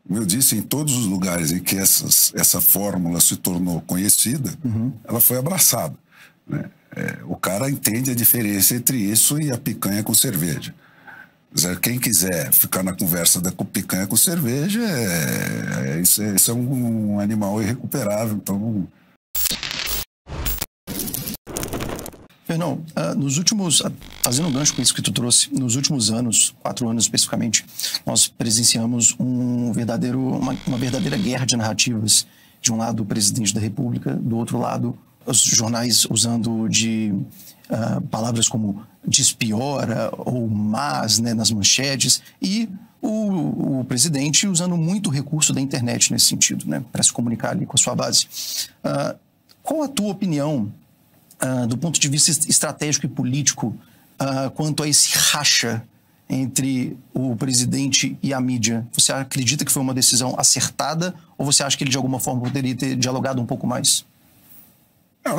Como eu disse, em todos os lugares em que essa fórmula se tornou conhecida, ela foi abraçada, né? O cara entende a diferença entre isso e a picanha com cerveja. Quem quiser ficar na conversa da picanha com cerveja, isso é um animal irrecuperável. Então... Fernão, fazendo um gancho com isso que tu trouxe, nos últimos anos, 4 anos especificamente, nós presenciamos uma verdadeira guerra de narrativas. De um lado, o presidente da República, do outro lado, os jornais usando de palavras como despiora ou mas, né, nas manchetes, e o presidente usando muito o recurso da internet nesse sentido, né, para se comunicar ali com a sua base. Qual a tua opinião, do ponto de vista estratégico e político, quanto a esse racha entre o presidente e a mídia? Você acredita que foi uma decisão acertada ou você acha que ele de alguma forma poderia ter dialogado um pouco mais? Não,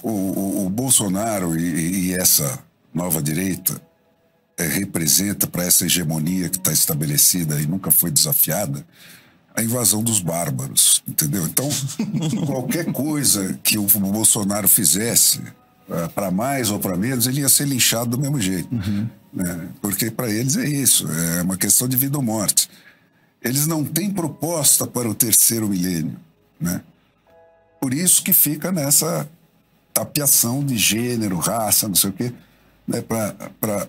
o Bolsonaro e essa nova direita representa para essa hegemonia que está estabelecida e nunca foi desafiada a invasão dos bárbaros, entendeu? Então, qualquer coisa que o Bolsonaro fizesse, para mais ou para menos, ele ia ser linchado do mesmo jeito. Né? Porque para eles é isso, é uma questão de vida ou morte. Eles não têm proposta para o terceiro milênio, né? Por isso que fica nessa tapeação de gênero, raça, não sei o quê, né? Para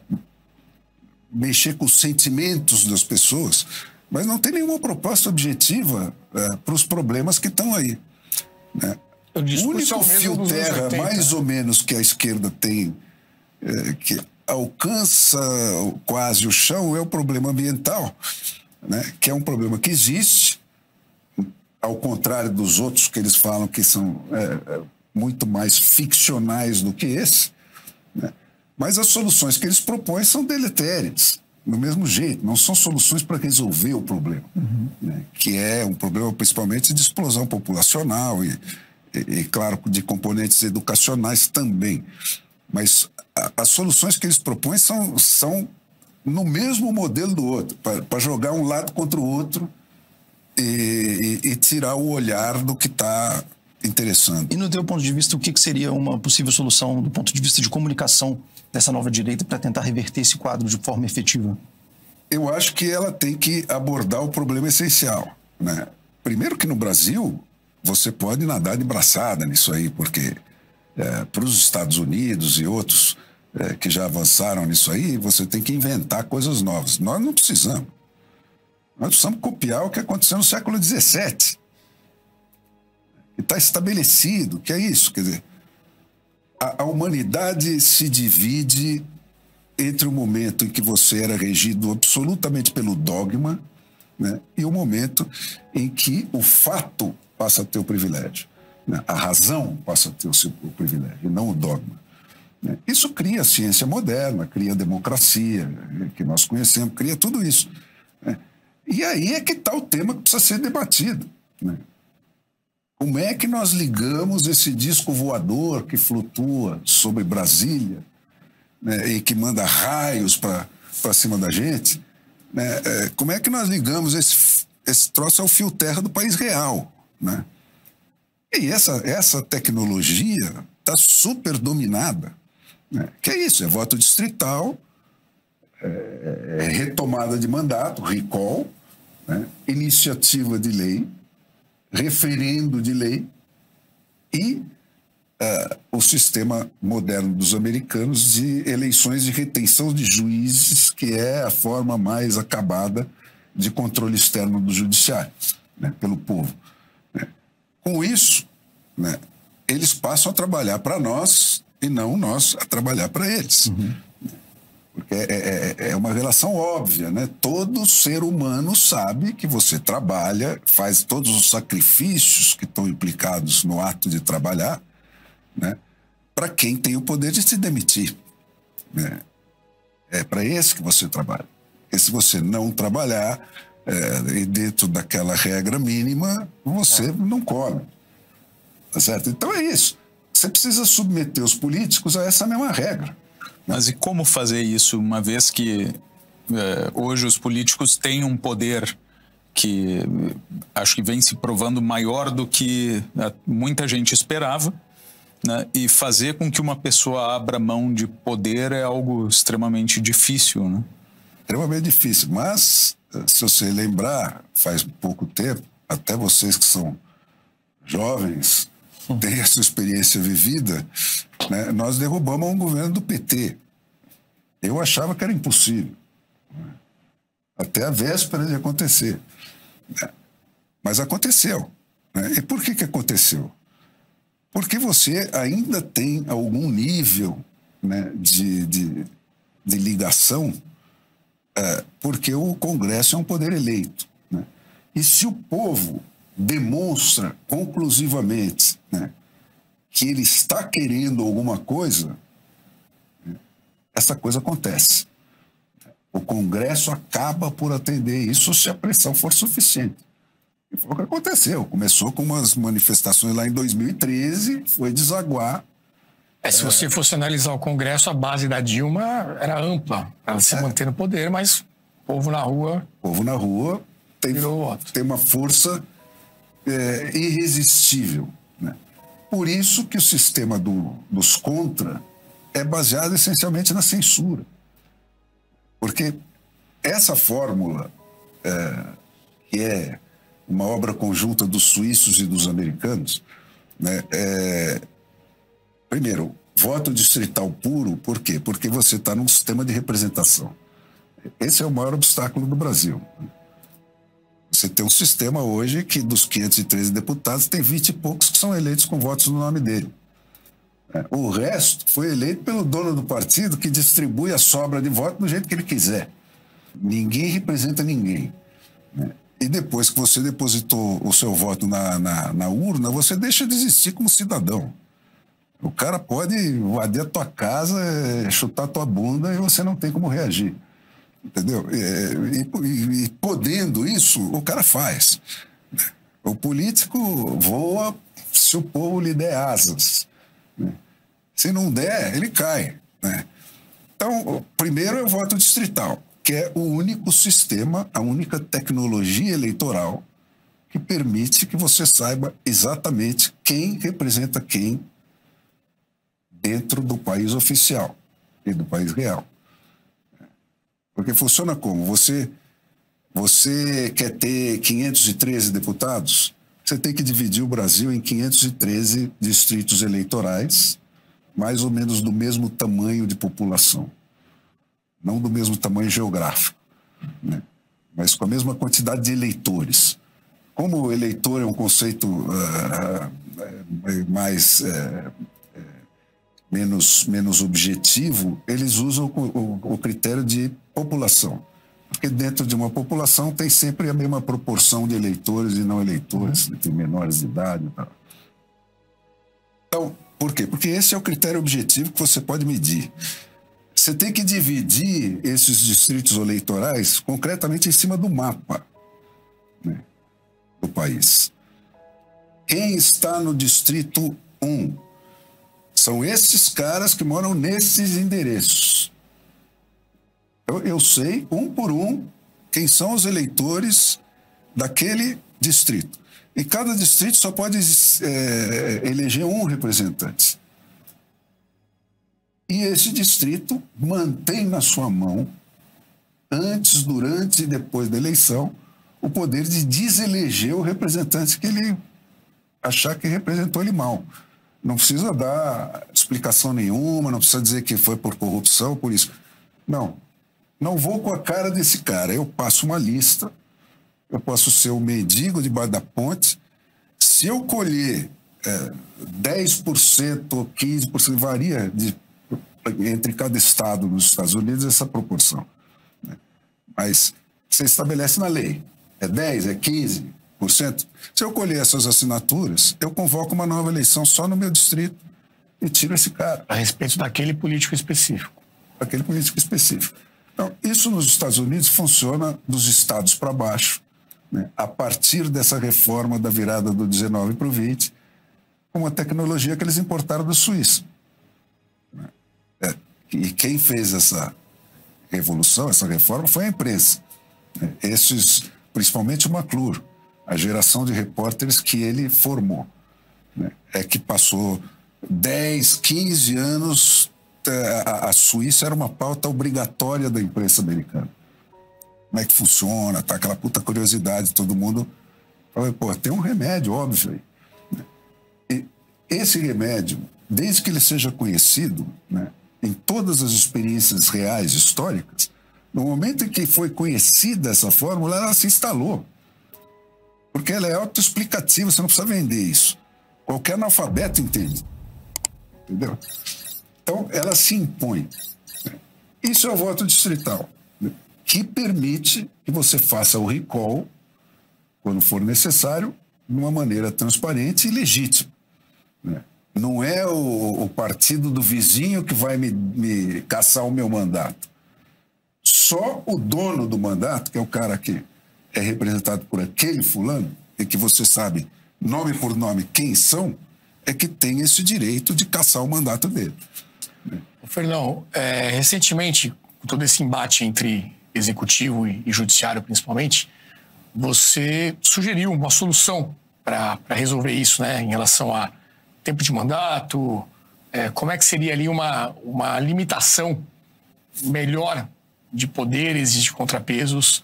mexer com os sentimentos das pessoas, mas não tem nenhuma proposta objetiva para os problemas que estão aí, né? O único fio terra, mais ou menos, que a esquerda tem, que alcança quase o chão, é o problema ambiental, né? Que é um problema que existe, ao contrário dos outros que eles falam que são muito mais ficcionais do que esse, né? Mas as soluções que eles propõem são deletérias, do mesmo jeito, não são soluções para resolver o problema, né? Que é um problema principalmente de explosão populacional e claro, de componentes educacionais também. Mas as soluções que eles propõem são no mesmo modelo do outro, para jogar um lado contra o outro e tirar o olhar do que está interessando. E no teu ponto de vista, o que seria uma possível solução do ponto de vista de comunicação dessa nova direita para tentar reverter esse quadro de forma efetiva? Eu acho que ela tem que abordar o problema essencial, né? Primeiro que no Brasil você pode nadar de braçada nisso aí, porque para os Estados Unidos e outros que já avançaram nisso aí, você tem que inventar coisas novas. Nós não precisamos. Nós precisamos copiar o que aconteceu no século XVII. Que está estabelecido, que é isso. Quer dizer, a humanidade se divide entre o momento em que você era regido absolutamente pelo dogma, né, e o momento em que o fato passa a ter o privilégio, né? A razão passa a ter o privilégio, e não o dogma, né? Isso cria a ciência moderna, cria a democracia, que nós conhecemos, cria tudo isso, né? E aí é que está o tema que precisa ser debatido, né? Como é que nós ligamos esse disco voador que flutua sobre Brasília, né, e que manda raios para cima da gente, né? Como é que nós ligamos esse troço ao fio terra do país real, né? E essa tecnologia está super dominada, né? Que é isso, é voto distrital, retomada de mandato, recall, né? Iniciativa de lei, referendo de lei e o sistema moderno dos americanos de eleições de retenção de juízes, que é a forma mais acabada de controle externo do judiciário, né, pelo povo, né? Com isso, né, eles passam a trabalhar para nós e não nós a trabalhar para eles. Porque é uma relação óbvia, né? Todo ser humano sabe que você trabalha, faz todos os sacrifícios que estão implicados no ato de trabalhar, né, para quem tem o poder de se demitir, né? É para esse que você trabalha. Porque se você não trabalhar e dentro daquela regra mínima, você não come. Tá certo? Então é isso. Você precisa submeter os políticos a essa mesma regra. Mas e como fazer isso, uma vez que hoje os políticos têm um poder que acho que vem se provando maior do que muita gente esperava, né? E fazer com que uma pessoa abra mão de poder é algo extremamente difícil, né? Extremamente difícil, mas se você lembrar, faz pouco tempo, até vocês que são jovens, têm essa experiência vivida, né? Nós derrubamos um governo do PT. Eu achava que era impossível, até a véspera de acontecer. Mas aconteceu. E por que aconteceu? Porque você ainda tem algum nível, né, de ligação, porque o Congresso é um poder eleito, né? E se o povo demonstra conclusivamente, né, que ele está querendo alguma coisa, essa coisa acontece. O Congresso acaba por atender isso se a pressão for suficiente. E foi o que aconteceu. Começou com umas manifestações lá em 2013, foi desaguar. Se você fosse analisar o Congresso, a base da Dilma era ampla, ela se manter no poder, mas o povo na rua... O povo na rua tem uma força irresistível, né? Por isso que o sistema dos contra é baseado essencialmente na censura. Porque essa fórmula, que é uma obra conjunta dos suíços e dos americanos, né, primeiro, voto distrital puro, por quê? Porque você está num sistema de representação. Esse é o maior obstáculo do Brasil. Você tem um sistema hoje que dos 513 deputados tem 20 e poucos que são eleitos com votos no nome dele. O resto foi eleito pelo dono do partido, que distribui a sobra de voto do jeito que ele quiser. Ninguém representa ninguém, né? E depois que você depositou o seu voto na urna, você deixa de existir como cidadão. O cara pode invadir a tua casa, chutar a tua bunda e você não tem como reagir. Entendeu? E podendo isso, o cara faz. O político voa se o povo lhe der asas, né? Se não der, ele cai, né? Então, primeiro é o voto distrital, que é o único sistema, a única tecnologia eleitoral que permite que você saiba exatamente quem representa quem dentro do país oficial e do país real. Porque funciona como? Você quer ter 513 deputados, você tem que dividir o Brasil em 513 distritos eleitorais, mais ou menos do mesmo tamanho de população. Não do mesmo tamanho geográfico, né? Mas com a mesma quantidade de eleitores. Como o eleitor é um conceito menos objetivo, eles usam o critério de população. Porque dentro de uma população tem sempre a mesma proporção de eleitores e não eleitores, de menores de idade e tal. Então, por quê? Porque esse é o critério objetivo que você pode medir. Você tem que dividir esses distritos eleitorais concretamente em cima do mapa, né, do país. Quem está no distrito 1? São esses caras que moram nesses endereços. Eu sei, um por um, quem são os eleitores daquele distrito. E cada distrito só pode eleger um representante. E esse distrito mantém na sua mão, antes, durante e depois da eleição, o poder de deseleger o representante que ele achar que representou ele mal. Não precisa dar explicação nenhuma, não precisa dizer que foi por corrupção, por isso. Não vou com a cara desse cara. Eu passo uma lista, eu posso ser o mendigo debaixo da ponte. Se eu colher 10% ou 15%, varia entre cada estado nos Estados Unidos essa proporção, né? Mas você estabelece na lei, é 10%, é 15%. Se eu colher essas assinaturas, eu convoco uma nova eleição só no meu distrito e tiro esse cara. A respeito daquele político específico. Aquele político específico. Então, isso nos Estados Unidos funciona dos estados para baixo, né? A partir dessa reforma da virada do 19 para o 20, com uma tecnologia que eles importaram da Suíça. E quem fez essa revolução, essa reforma, foi a imprensa. Esses principalmente o McClure, a geração de repórteres que ele formou, né? É que passou 10, 15 anos, a Suíça era uma pauta obrigatória da imprensa americana. Como é que funciona, tá aquela puta curiosidade, todo mundo fala, pô, tem um remédio, óbvio aí. E esse remédio, desde que ele seja conhecido, né, em todas as experiências reais, históricas, no momento em que foi conhecida essa fórmula, ela se instalou. Porque ela é autoexplicativa, você não precisa vender isso. Qualquer analfabeto entende. Entendeu? Então, ela se impõe. Isso é o voto distrital, né, que permite que você faça o recall, quando for necessário, de uma maneira transparente e legítima, né? Não é o partido do vizinho que vai me caçar o meu mandato. Só o dono do mandato, que é o cara que é representado por aquele fulano, e que você sabe, nome por nome, quem são, é que tem esse direito de caçar o mandato dele. Fernão, recentemente, com todo esse embate entre executivo e judiciário, principalmente, você sugeriu uma solução para resolver isso, né, em relação a tempo de mandato, como é que seria ali uma limitação melhor de poderes e de contrapesos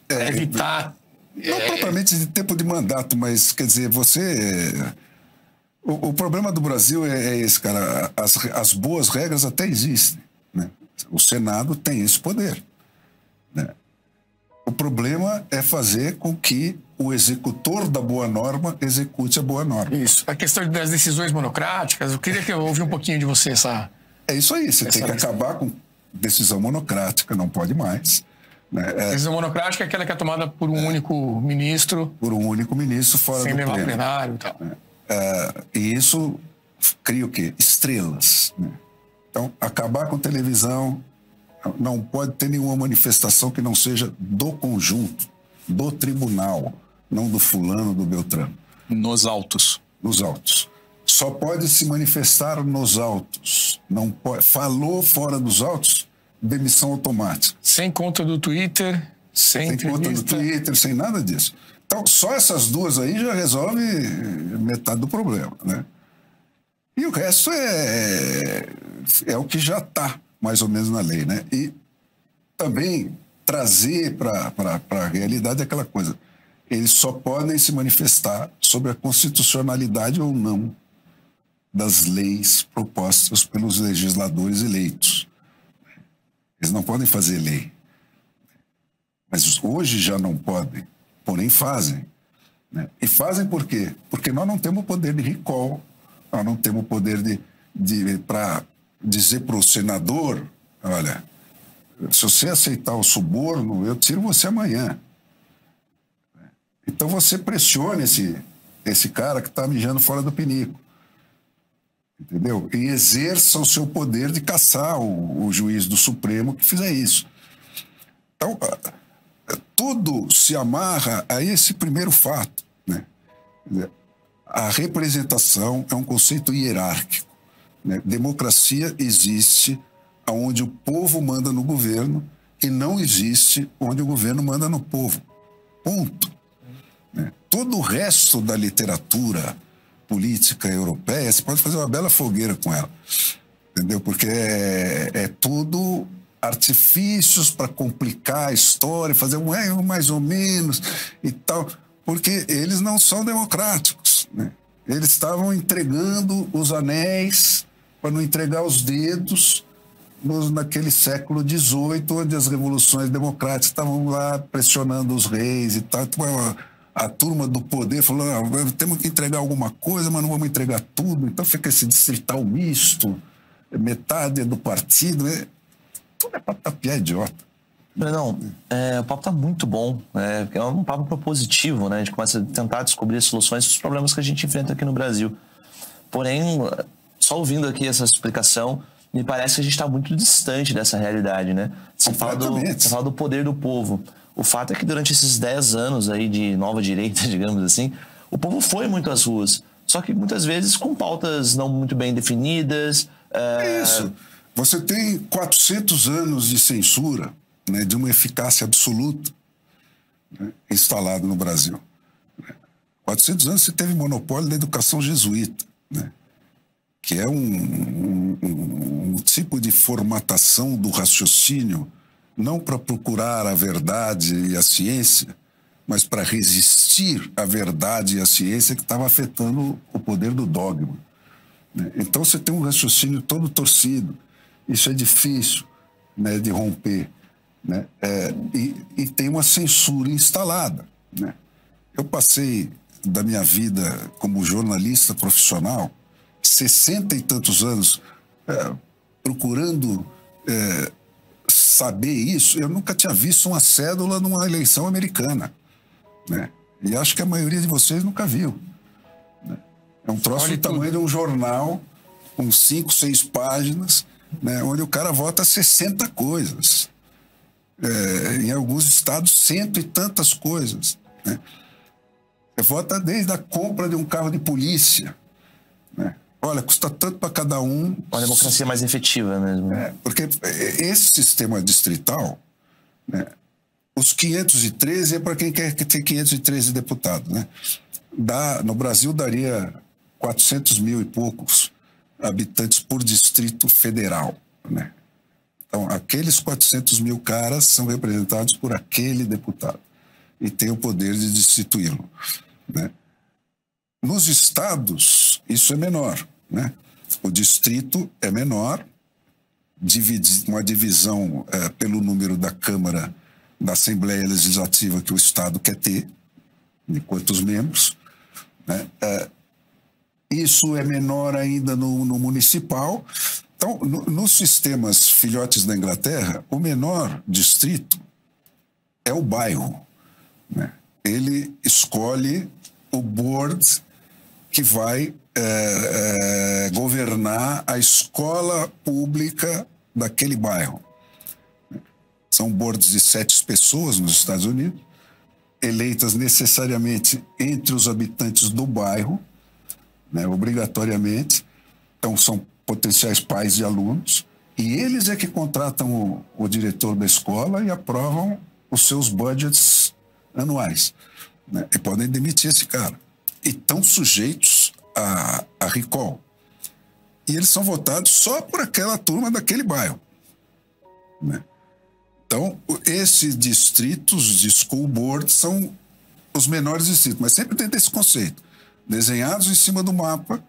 para evitar... Não propriamente de tempo de mandato, mas, quer dizer, o problema do Brasil é esse, cara. As boas regras até existem, né? O Senado tem esse poder, né? O problema é fazer com que o executor da boa norma execute a boa norma. Isso. A questão das decisões monocráticas, eu queria que eu ouvisse um pouquinho de você essa... É isso aí, você tem que acabar com decisão monocrática, não pode mais, né? Decisão monocrática é aquela que é tomada por um único ministro. Por um único ministro fora do sem levar pleno. Plenário e tal. E isso cria o quê? Estrelas, né? Então, acabar com televisão, não pode ter nenhuma manifestação que não seja do conjunto, do tribunal, não do fulano, do Beltrano. Nos autos. Nos autos. Só pode se manifestar nos autos. Não pode, falou fora dos autos, demissão automática. Sem conta do Twitter, sem conta do Twitter, sem nada disso. Então, só essas duas aí já resolve metade do problema, né? E o resto é o que já está, mais ou menos, na lei, né? E também trazer para a realidade aquela coisa. Eles só podem se manifestar sobre a constitucionalidade ou não das leis propostas pelos legisladores eleitos. Eles não podem fazer lei. Mas hoje já não podem, porém fazem, né? E fazem por quê? Porque nós não temos o poder de recall, nós não temos o poder para dizer para o senador, olha, se você aceitar o suborno, eu tiro você amanhã. Então você pressione esse cara que está mijando fora do pinico. Entendeu? E exerça o seu poder de caçar o juiz do Supremo que fizer isso. Então, tudo se amarra a esse primeiro fato, né? A representação é um conceito hierárquico, né? Democracia existe onde o povo manda no governo e não existe onde o governo manda no povo. Ponto. Né? Todo o resto da literatura política europeia, você pode fazer uma bela fogueira com ela, entendeu? Porque é tudo artifícios para complicar a história, fazer um mais ou menos e tal, porque eles não são democráticos, né? Eles estavam entregando os anéis para não entregar os dedos naquele século XVIII, onde as revoluções democráticas estavam lá pressionando os reis e tal. A turma do poder falou, temos que entregar alguma coisa, mas não vamos entregar tudo. Então fica esse distrital misto, metade é do partido, tudo é para tapiar idiota. Não, o papo tá muito bom, é um papo propositivo, né? A gente começa a tentar descobrir as soluções dos problemas que a gente enfrenta aqui no Brasil. Porém, só ouvindo aqui essa explicação, me parece que a gente está muito distante dessa realidade, né? Você fala do poder do povo. O fato é que durante esses 10 anos aí de nova direita, digamos assim, o povo foi muito às ruas. Só que muitas vezes com pautas não muito bem definidas. Isso. Você tem 400 anos de censura, né, de uma eficácia absoluta, né, instalado no Brasil. 400 anos você teve monopólio da educação jesuíta, né, que é um tipo de formatação do raciocínio, não para procurar a verdade e a ciência, mas para resistir à verdade e à ciência que estava afetando o poder do dogma. Então você tem um raciocínio todo torcido. Isso é difícil, né, de romper, né? E tem uma censura instalada, né? Eu passei da minha vida como jornalista profissional 60 e tantos anos procurando saber isso. Eu nunca tinha visto uma cédula numa eleição americana, né? E acho que a maioria de vocês nunca viu, né? É um troço do tamanho de um jornal com 5, 6 páginas, né, onde o cara vota 60 coisas. Em alguns estados, 100 e tantas coisas, né? Você vota desde a compra de um carro de polícia, né? Olha, custa tanto para cada um. Uma democracia mais efetiva mesmo. Porque esse sistema distrital, né, os 513 é para quem quer ter 513 deputados, né? No Brasil daria 400 mil e poucos habitantes por distrito federal, né? Então, aqueles 400 mil caras são representados por aquele deputado e tem o poder de destituí-lo, né? Nos estados, isso é menor, né? O distrito é menor, uma divisão pelo número da Câmara, da Assembleia Legislativa que o Estado quer ter, de quantos membros, né? Isso é menor ainda no municipal. Então, nos sistemas filhotes da Inglaterra, o menor distrito é o bairro, né? Ele escolhe o board que vai governar a escola pública daquele bairro. São boards de 7 pessoas nos Estados Unidos, eleitas necessariamente entre os habitantes do bairro, né, obrigatoriamente. Então, são potenciais pais de alunos, e eles é que contratam o diretor da escola e aprovam os seus budgets anuais, né, e podem demitir esse cara. E estão sujeitos a recall. E eles são votados só por aquela turma daquele bairro, né? Então, esses distritos de school board são os menores distritos, mas sempre tem esse conceito, desenhados em cima do mapa,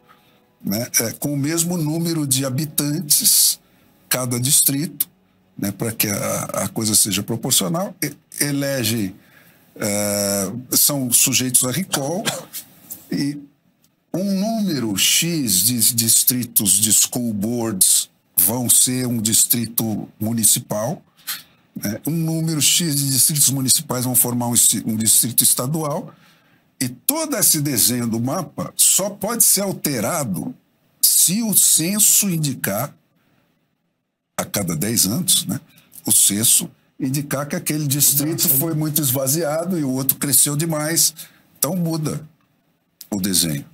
né, com o mesmo número de habitantes cada distrito, né, para que a coisa seja proporcional. Elege, são sujeitos a recall, e um número X de distritos de school boards vão ser um distrito municipal, um número X de distritos municipais vão formar um distrito estadual, e todo esse desenho do mapa só pode ser alterado se o censo indicar, a cada 10 anos, né, o censo indicar que aquele distrito foi muito esvaziado e o outro cresceu demais. Então muda o desenho.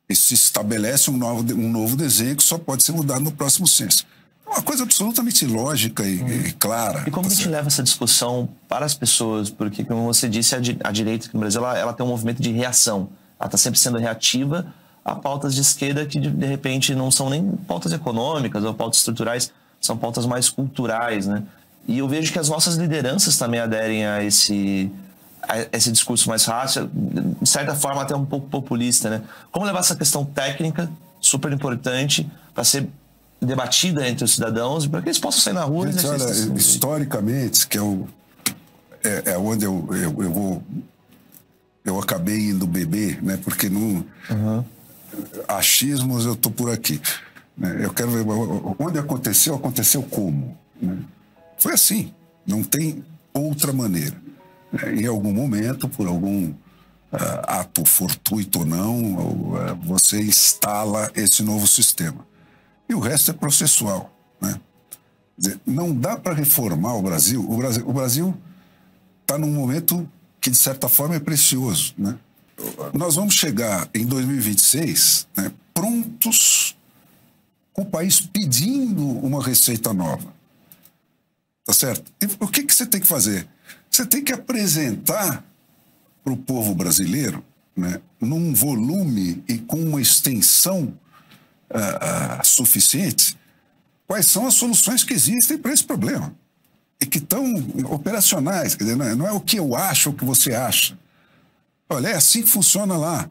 E se estabelece um novo desenho que só pode ser mudado no próximo censo. Uma coisa absolutamente lógica e clara. E como a gente leva essa discussão para as pessoas? Porque, como você disse, a direita aqui no Brasil ela tem um movimento de reação. Ela está sempre sendo reativa a pautas de esquerda que, de repente, não são nem pautas econômicas ou pautas estruturais, são pautas mais culturais, né? E eu vejo que as nossas lideranças também aderem a esse discurso mais fácil, de certa forma até um pouco populista, né? Como levar essa questão técnica, super importante, para ser debatida entre os cidadãos, para que eles possam sair na rua. Gente, olha, historicamente, que é onde eu acabei indo beber, né? Porque não achismos eu tô por aqui, né? Eu quero ver onde aconteceu como, né? Foi assim, não tem outra maneira. Em algum momento, por algum ato fortuito ou não, você instala esse novo sistema. E o resto é processual, né? Quer dizer, não dá para reformar o Brasil. O Brasil está num momento que, de certa forma, é precioso, né? Nós vamos chegar em 2026, né, prontos, com o país pedindo uma receita nova. Tá certo? E o que você tem que fazer? Você tem que apresentar para o povo brasileiro, né, num volume e com uma extensão suficiente, quais são as soluções que existem para esse problema e que estão operacionais. Quer dizer, não é o que eu acho ou o que você acha. Olha, é assim que funciona lá.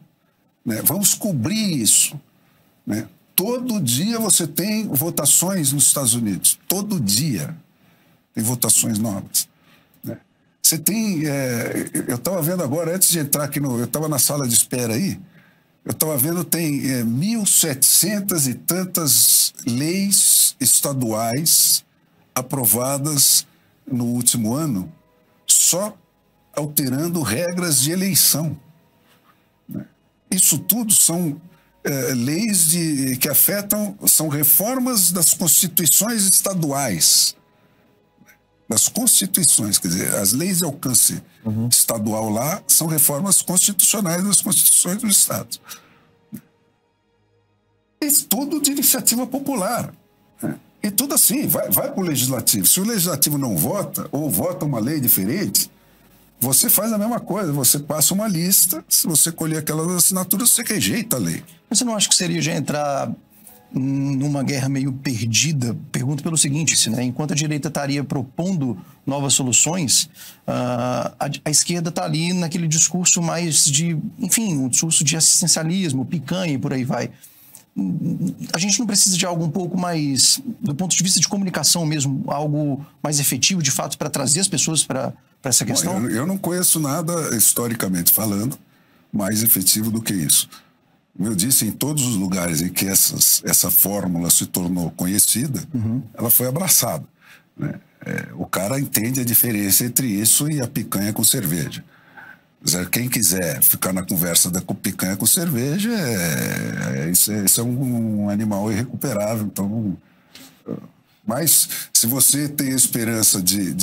Né? Vamos cobrir isso. Né? Todo dia você tem votações nos Estados Unidos. Todo dia tem votações novas. Né? Você tem... eu estava vendo agora, antes de entrar aqui eu estava na sala de espera aí, eu estava vendo, tem 1.700 e tantas leis estaduais aprovadas no último ano, só alterando regras de eleição. Né? Isso tudo são leis que afetam, são reformas das constituições estaduais. Das constituições, quer dizer, as leis de alcance estadual lá são reformas constitucionais das constituições dos estados. Isso tudo de iniciativa popular. Né? E tudo assim, vai para o legislativo. Se o legislativo não vota, ou vota uma lei diferente, você faz a mesma coisa, você passa uma lista, se você colher aquelas assinaturas, você rejeita a lei. Mas você não acha que seria já entrar numa guerra meio perdida? Pergunto pelo seguinte, né? Enquanto a direita estaria propondo novas soluções, a esquerda está ali naquele discurso mais de, enfim, um discurso de assistencialismo, picanha e por aí vai. A gente não precisa de algo um pouco mais, do ponto de vista de comunicação mesmo, algo mais efetivo, de fato, para trazer as pessoas para essa questão? Bom, eu não conheço nada, historicamente falando, mais efetivo do que isso. Como eu disse, em todos os lugares em que essa fórmula se tornou conhecida, ela foi abraçada. Né? O cara entende a diferença entre isso e a picanha com cerveja. Quem quiser ficar na conversa da picanha com cerveja, isso é um animal irrecuperável. Então, mas se você tem a esperança de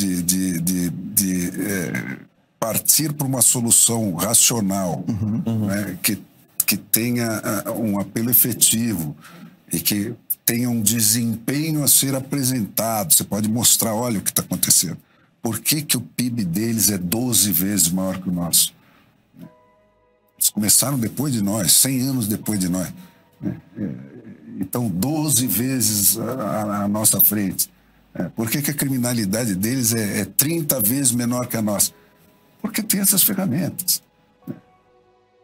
partir para uma solução racional, né, que tenha um apelo efetivo e que tenha um desempenho a ser apresentado, você pode mostrar, olha o que está acontecendo. Por que o PIB deles é 12 vezes maior que o nosso? Eles começaram depois de nós, 100 anos depois de nós. Então, 12 vezes à nossa frente. Por que a criminalidade deles é 30 vezes menor que a nossa? Porque tem essas ferramentas.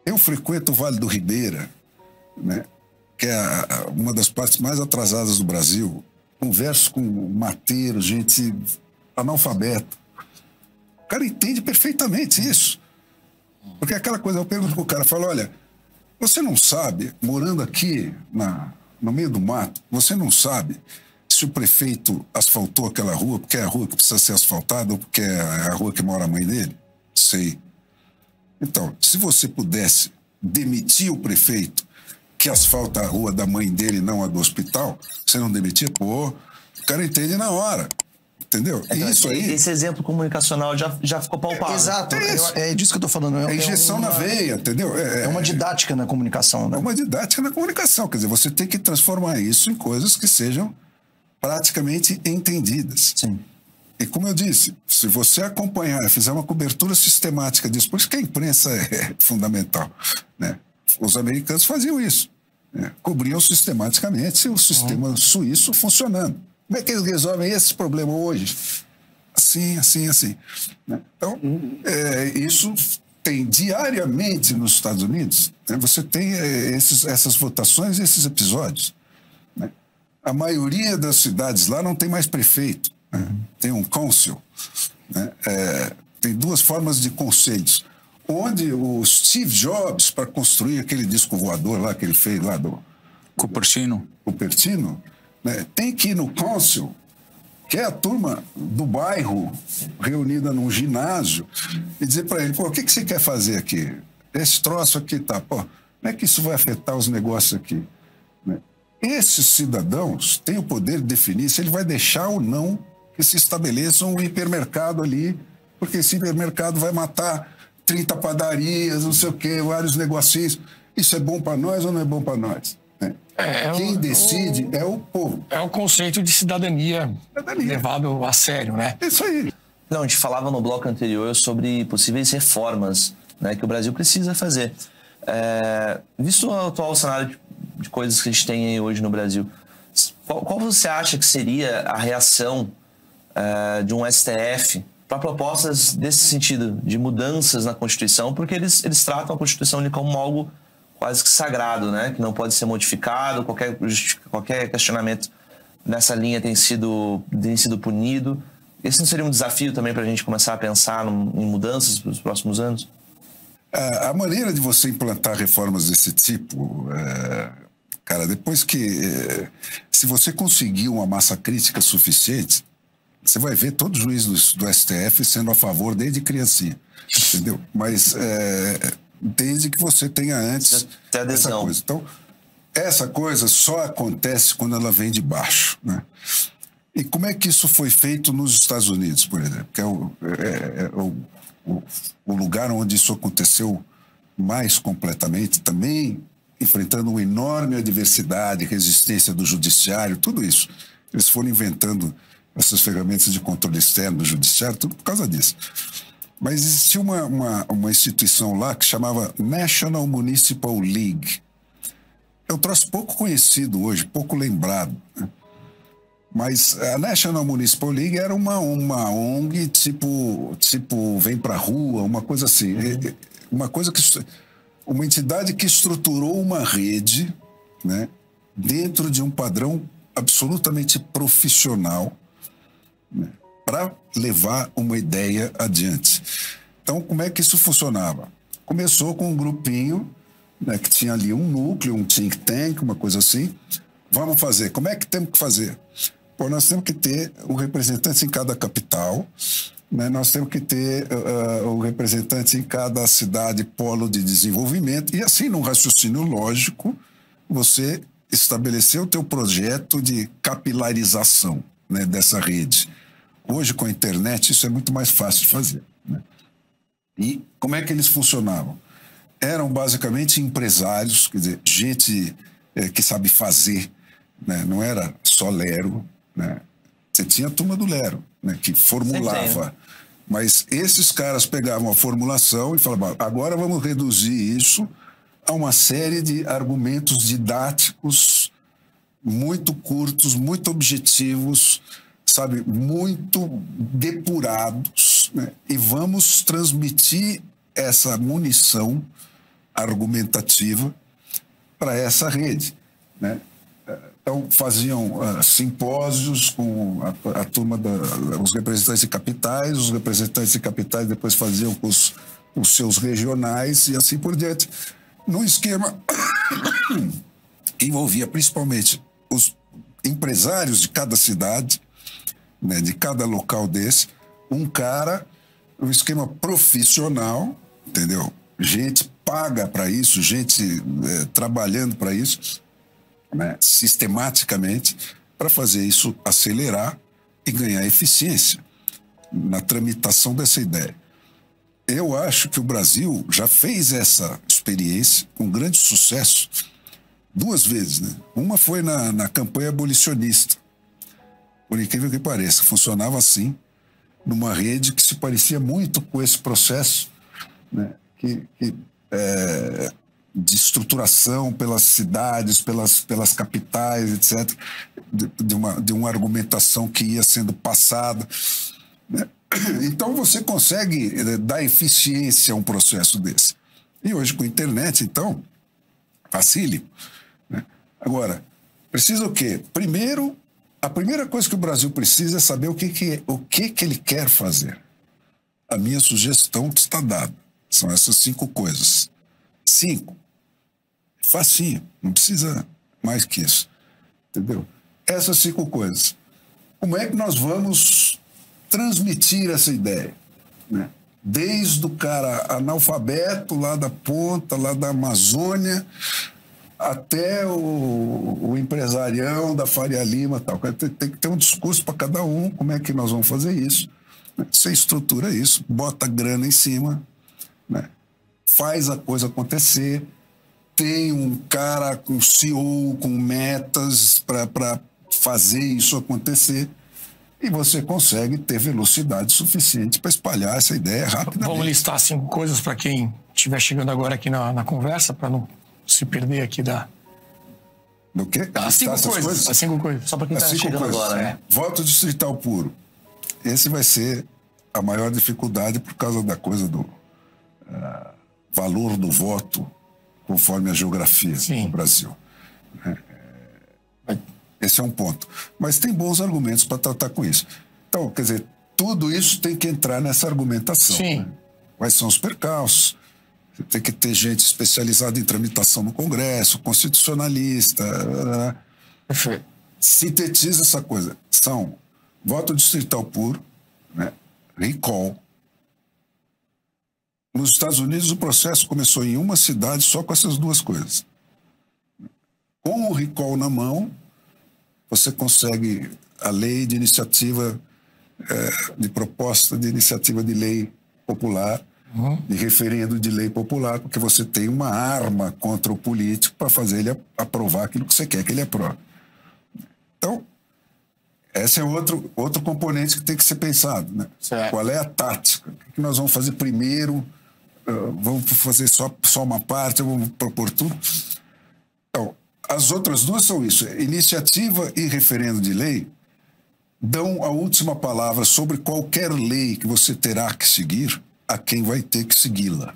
Eu frequento o Vale do Ribeira, né, que é uma das partes mais atrasadas do Brasil. Converso com mateiros, gente analfabeta. O cara entende perfeitamente isso. Porque aquela coisa, eu pergunto pro cara, falo, olha, você não sabe, morando aqui no meio do mato, você não sabe se o prefeito asfaltou aquela rua porque é a rua que precisa ser asfaltada ou porque é a rua que mora a mãe dele? Sei. Então, se você pudesse demitir o prefeito que asfalta a rua da mãe dele, não a do hospital, você não demitia? Pô, o cara entende na hora. Entendeu? Então, isso aí. Esse exemplo comunicacional já ficou palpável. Exato. É disso que eu estou falando. É injeção na veia, entendeu? É uma didática na comunicação, né? É uma didática na comunicação. Quer dizer, você tem que transformar isso em coisas que sejam praticamente entendidas. Sim. E como eu disse, se você acompanhar, fizer uma cobertura sistemática disso, por isso que a imprensa é fundamental, né? Os americanos faziam isso, né? Cobriam sistematicamente o sistema suíço funcionando. Como é que eles resolvem esse problema hoje? Assim, assim, assim. Né? Então, isso tem diariamente nos Estados Unidos, né? Você tem essas votações e esses episódios. Né? A maioria das cidades lá não tem mais prefeito. Tem um council, né? Tem duas formas de conselhos, onde o Steve Jobs, para construir aquele disco voador lá que ele fez lá do Cupertino, né? Tem que ir no council, que é a turma do bairro reunida num ginásio, e dizer para ele, pô, o que você quer fazer aqui? Esse troço aqui tá, pô, como é que isso vai afetar os negócios aqui? Né? Esses cidadãos têm o poder de definir se ele vai deixar ou não que se estabeleça um hipermercado ali, porque esse hipermercado vai matar 30 padarias, não sei o quê, vários negocinhos. Isso é bom para nós ou não é bom para nós? Né? Quem decide é o povo. É o conceito de cidadania levado a sério, né? Isso aí. Não, a gente falava no bloco anterior sobre possíveis reformas, né, que o Brasil precisa fazer. Visto o atual cenário de coisas que a gente tem aí hoje no Brasil, qual você acha que seria a reação de um STF para propostas desse sentido, de mudanças na Constituição, porque eles tratam a Constituição ali como algo quase que sagrado, né, que não pode ser modificado, qualquer questionamento nessa linha tem sido punido. Esse não seria um desafio também para a gente começar a pensar em mudanças para os próximos anos? A maneira de você implantar reformas desse tipo, cara, depois que... se você conseguir uma massa crítica suficiente, você vai ver todo juiz do STF sendo a favor desde criancinha, entendeu? Mas desde que você tenha antes essa coisa. Então, essa coisa só acontece quando ela vem de baixo, né? E como é que isso foi feito nos Estados Unidos, por exemplo? Que é o lugar onde isso aconteceu mais completamente, também enfrentando uma enorme adversidade, resistência do judiciário, tudo isso. Eles foram inventando essas ferramentas de controle externo do judiciário, tudo por causa disso. Mas existia uma instituição lá que chamava National Municipal League. É um troço pouco conhecido hoje, pouco lembrado, né? Mas a National Municipal League era uma ONG tipo vem pra rua, uma coisa assim. Uma entidade que estruturou uma rede, né, dentro de um padrão absolutamente profissional, né, para levar uma ideia adiante. Então, como é que isso funcionava? Começou com um grupinho, né, que tinha ali um núcleo, um think tank, uma coisa assim. Vamos fazer. Como é que temos que fazer? Pô, nós temos que ter um representante em cada capital, né? Nós temos que ter um representante em cada cidade, polo de desenvolvimento, e assim, num raciocínio lógico, você estabeleceu o teu projeto de capilarização, né, dessa rede. Hoje, com a internet, isso é muito mais fácil de fazer, né? E como é que eles funcionavam? Eram basicamente empresários, quer dizer, gente que sabe fazer, né? Não era só Lero, né? Você tinha a turma do Lero, né, que formulava. Mas esses caras pegavam a formulação e falavam, agora vamos reduzir isso a uma série de argumentos didáticos muito curtos, muito objetivos, sabe, muito depurados, né? E vamos transmitir essa munição argumentativa para essa rede, né? Então, faziam simpósios com a turma, os representantes de capitais, os representantes de capitais depois faziam com os seus regionais e assim por diante, num esquema que envolvia principalmente os empresários de cada cidade, né, de cada local desse, um esquema profissional, entendeu? Gente paga para isso, gente trabalhando para isso, né, sistematicamente, para fazer isso acelerar e ganhar eficiência na tramitação dessa ideia. Eu acho que o Brasil já fez essa experiência com grande sucesso 2 vezes, né? Uma foi na campanha abolicionista, por incrível que pareça, funcionava assim, numa rede que se parecia muito com esse processo, né, de estruturação pelas cidades, pelas capitais, etc., de uma argumentação que ia sendo passada, né? Então você consegue dar eficiência a um processo desse. E hoje com a internet, então, facílimo, né? Agora, precisa o quê? Primeiro, a primeira coisa que o Brasil precisa é saber o que ele quer fazer. A minha sugestão está dada. São essas 5 coisas. 5. Facinho, não precisa mais que isso, entendeu? Essas 5 coisas. Como é que nós vamos transmitir essa ideia, né? Desde o cara analfabeto lá da ponta, lá da Amazônia, até o empresarião da Faria Lima, tal. Tem que ter um discurso para cada um. Como é que nós vamos fazer isso? Você estrutura isso, bota grana em cima, né? Faz a coisa acontecer. Tem um cara com CEO, com metas para fazer isso acontecer. e você consegue ter velocidade suficiente para espalhar essa ideia rapidamente. Vamos listar 5 coisas para quem estiver chegando agora aqui na conversa, para não se perder aqui da... Do quê? As 5 coisas. As 5 coisas. Só para quem está chegando agora, né? Voto distrital puro. Esse vai ser a maior dificuldade por causa da coisa do valor do voto conforme a geografia do Brasil. Esse é um ponto. Mas tem bons argumentos para tratar com isso. Então, quer dizer, tudo isso tem que entrar nessa argumentação. Sim. Né? Quais são os percalços? Tem que ter gente especializada em tramitação no Congresso, constitucionalista. Perfeito. Sintetiza essa coisa. São voto distrital puro, né? Recall. Nos Estados Unidos, o processo começou em uma cidade só com essas duas coisas. Com o recall na mão, você consegue a lei de iniciativa, de proposta de iniciativa de lei popular, de referendo de lei popular, porque você tem uma arma contra o político para fazer ele aprovar aquilo que você quer que ele aprove. Então, esse é outro componente que tem que ser pensado. Né? Qual é a tática? O que nós vamos fazer primeiro? Vamos fazer só uma parte? Vamos propor tudo? Então, as outras duas são isso. Iniciativa e referendo de lei dão a última palavra sobre qualquer lei que você terá que seguir a quem vai ter que segui-la.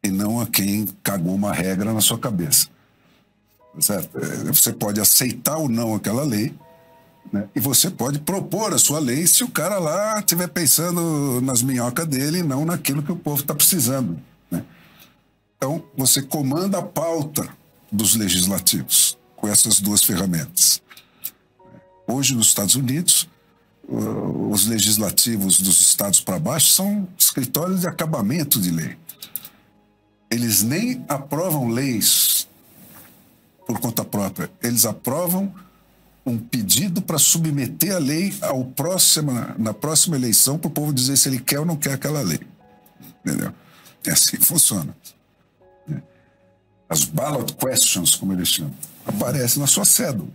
E não a quem cagou uma regra na sua cabeça. Certo? Você pode aceitar ou não aquela lei, né? E você pode propor a sua lei se o cara lá estiver pensando nas minhocas dele e não naquilo que o povo está precisando. Né? Então, você comanda a pauta dos legislativos com essas duas ferramentas. Hoje, nos Estados Unidos, os legislativos dos estados para baixo são escritórios de acabamento de lei. Eles nem aprovam leis por conta própria. Eles aprovam um pedido para submeter a lei na próxima eleição para o povo dizer se ele quer ou não quer aquela lei. Entendeu? É assim que funciona. As ballot questions, como eles chamam, aparecem na sua cédula.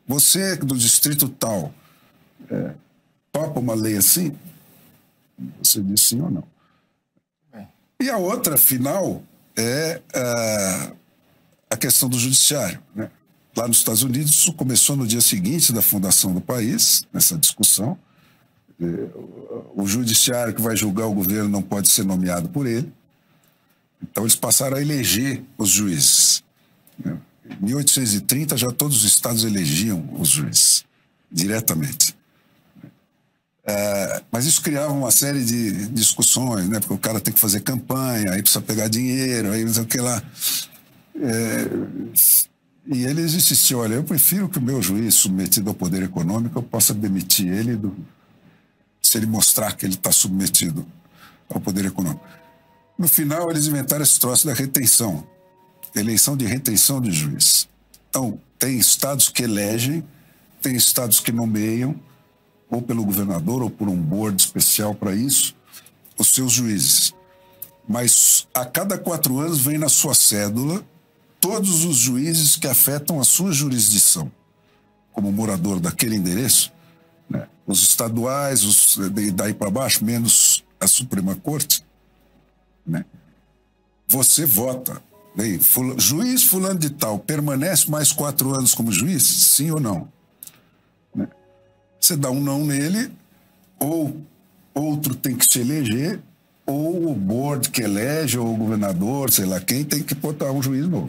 Você, do distrito tal, topa uma lei assim? Você diz sim ou não. E a outra, final, é a questão do judiciário. Né? Lá nos Estados Unidos, isso começou no dia seguinte da fundação do país, nessa discussão. O judiciário que vai julgar o governo não pode ser nomeado por ele. Então, eles passaram a eleger os juízes. Em 1830, já todos os estados elegiam os juízes, diretamente. Mas isso criava uma série de discussões, né? Porque o cara tem que fazer campanha, aí precisa pegar dinheiro, aí não sei o que lá. E eles insistiam, olha, eu prefiro que o meu juiz submetido ao poder econômico, eu possa demitir ele se ele mostrar que ele está submetido ao poder econômico. No final, eles inventaram esse troço da retenção. Eleição de retenção de juiz. Então, tem estados que elegem, tem estados que nomeiam, ou pelo governador, ou por um board especial para isso, os seus juízes. Mas a cada 4 anos vem na sua cédula todos os juízes que afetam a sua jurisdição, como morador daquele endereço, né? Os estaduais, daí para baixo, menos a Suprema Corte, né? Você vota. Juiz fulano de tal permanece mais 4 anos como juiz? Sim ou não? Né? Você dá um não nele, ou outro tem que se eleger, ou o board que elege, ou o governador, sei lá quem, tem que botar um juiz novo.